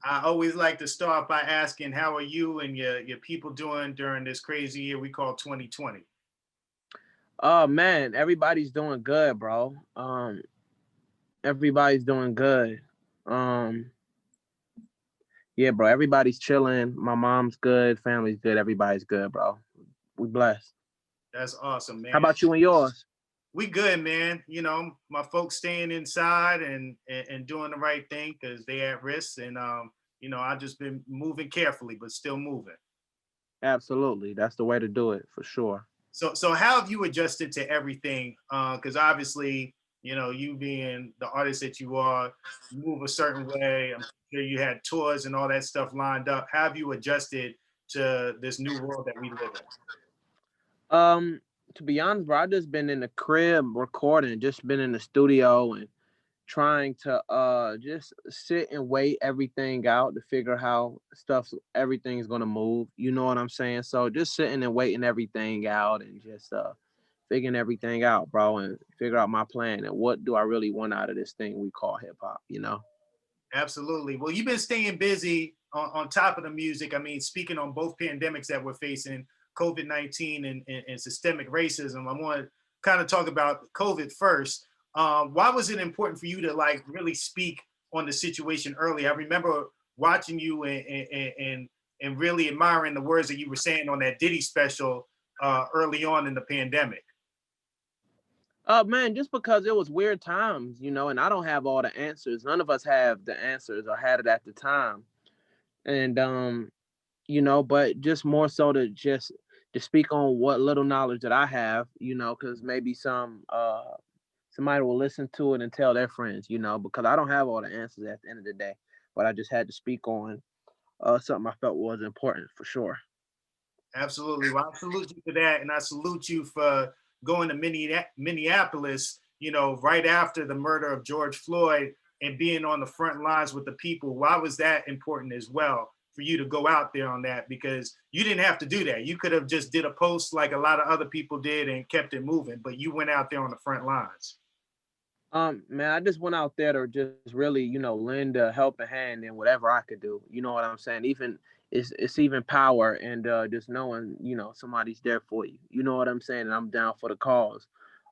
I always like to start by asking, how are you and your people doing during this crazy year we call 2020? Oh man, everybody's doing good, bro. Everybody's doing good. Um, yeah, bro. Everybody's chilling. My mom's good. Family's good. Everybody's good, bro. We blessed. That's awesome, How man. about you and yours? We good, man. You know, my folks staying inside and doing the right thing because they at risk. And I just been moving carefully, but still moving. Absolutely, that's the way to do it for sure. So how have you adjusted to everything? Because obviously, you being the artist that you are, you move a certain way. I'm sure you had tours and all that stuff lined up. How have you adjusted to this new world that we live in? Um, to be honest, bro, I just been in the crib recording, just been in the studio and trying to just sit and wait everything out to figure how everything's gonna move. You know what I'm saying? So just sitting and waiting everything out and just figuring everything out, bro, and figure out my plan and what do I really want out of this thing we call hip hop, you know? Absolutely. Well, you've been staying busy on top of the music. I mean, speaking on both pandemics that we're facing, COVID-19 and systemic racism, I want to kind of talk about COVID first. Why was it important for you to like really speak on the situation early? I remember watching you and really admiring the words that you were saying on that Diddy special early on in the pandemic. Man, just because it was weird times, you know, and I don't have all the answers. None of us have the answers or had it at the time. And but just more so to speak on what little knowledge that I have, you know, because maybe somebody will listen to it and tell their friends, you know, because I don't have all the answers at the end of the day. But I just had to speak on something I felt was important for sure. Absolutely. Well, I salute you for that, and I salute you for going to Minneapolis. Right after the murder of George Floyd and being on the front lines with the people. Why was that important as well for you to go out there on that? Because you didn't have to do that. You could have just did a post like a lot of other people did and kept it moving, but you went out there on the front lines. Man, I just went out there to just really, you know, lend a helping hand in whatever I could do. You know what I'm saying? Even it's even power and just knowing, you know, somebody's there for you. You know what I'm saying? And I'm down for the cause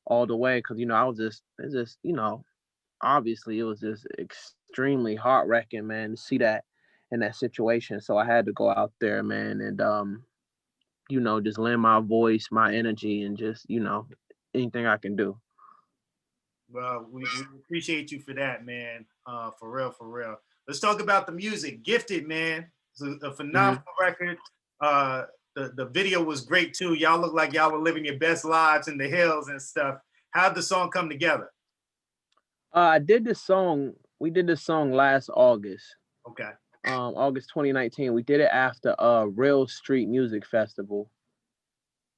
all the way because you know it's just you know obviously it was just extremely heart wrecking, man, to see that in that situation. So I had to go out there, man, and just lend my voice, my energy, and just anything I can do. Well, we appreciate you for that, man. For real, for real. Let's talk about the music. Gifted, man. It's a phenomenal Hmm. record. The video was great too. Y'all look like y'all were living your best lives in the hills and stuff. How'd the song come together? I did this song. We did this song last August, Okay. August 2019. We did it after a Real Street Music Festival,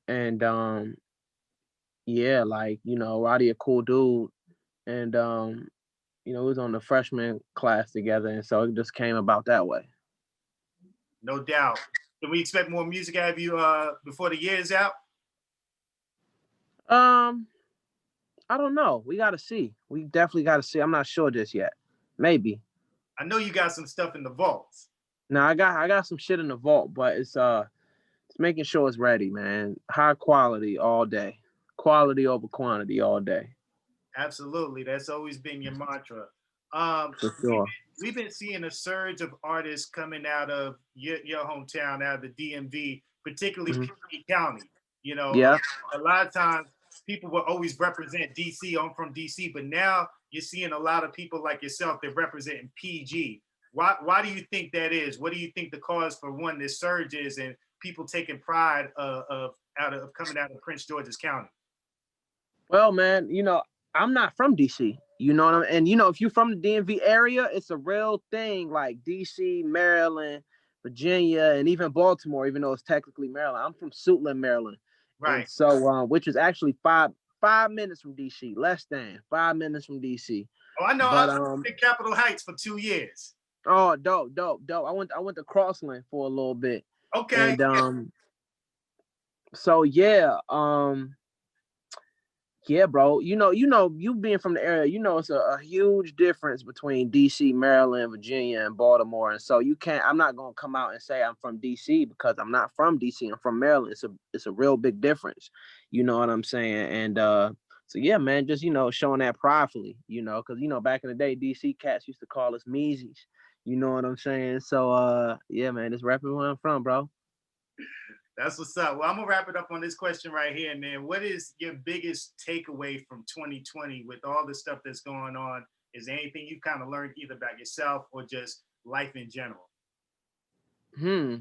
and yeah, like Roddy a cool dude, and we was on the freshman class together, and so it just came about that way. No doubt. Can we expect more music out of you before the year is out? Um, I don't know. We gotta see. We definitely gotta see. I'm not sure just yet. Maybe. I know you got some stuff in the vaults. Now I got some shit in the vault, but it's making sure it's ready, man. High quality all day. Quality over quantity all day. Absolutely. That's always been your mantra. Um, For we've, sure. we've been seeing a surge of artists coming out of your hometown, out of the DMV, particularly Mhm. PG County. You know, Yeah. a lot of times people will always represent DC. I'm from DC, but now you're seeing a lot of people like yourself that represent PG. Why do you think that is? What do you think the cause for one this surge is, and people taking pride of coming out of Prince George's County? Well, man, I'm not from DC. You know what I mean? And if you're from the DMV area, it's a real thing like DC, Maryland, Virginia, and even Baltimore, even though it's technically Maryland. I'm from Suitland, Maryland. And Right. so which is actually five minutes from DC, less than 5 minutes from DC. Oh, I know. I But lived in Capitol Heights for 2 years. oh, dope. I went to Crossland for a little bit. Okay. And so yeah, Yeah, bro. You being from the area, it's a huge difference between DC, Maryland, Virginia, and Baltimore. And so I'm not gonna come out and say I'm from DC because I'm not from DC. I'm from Maryland. It's a real big difference. You know what I'm saying? And so yeah, man, just showing that pridefully, because back in the day, DC cats used to call us measies. You know what I'm saying? So yeah, man, just rapping where I'm from, bro. That's what's up. Well, I'm gonna wrap it up on this question right here, man. What is your biggest takeaway from 2020 with all the stuff that's going on? Is there anything you kind of learned either about yourself or just life in general? Hmm.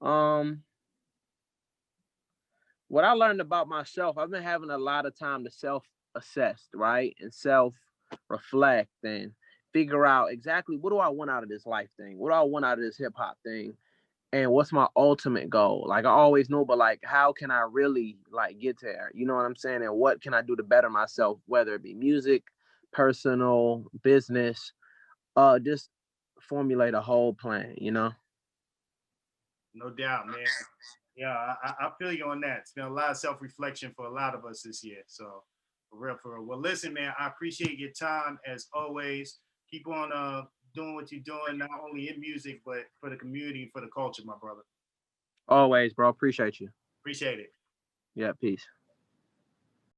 Um, what I learned about myself, I've been having a lot of time to self-assess, right? And self-reflect and figure out exactly what do I want out of this life thing? What do I want out of this hip hop thing? And what's my ultimate goal? Like I always know, but like how can I really like get there? You know what I'm saying? And what can I do to better myself, whether it be music, personal, business, just formulate a whole plan. No doubt, man. Yeah, I feel you on that. It's been a lot of self-reflection for a lot of us this year. So for real, for real. Well, listen, man, I appreciate your time as always. Keep on doing what you're doing, not only in music, but for the community, for the culture, my brother. Always, bro. Appreciate you. Appreciate it. Yeah, peace.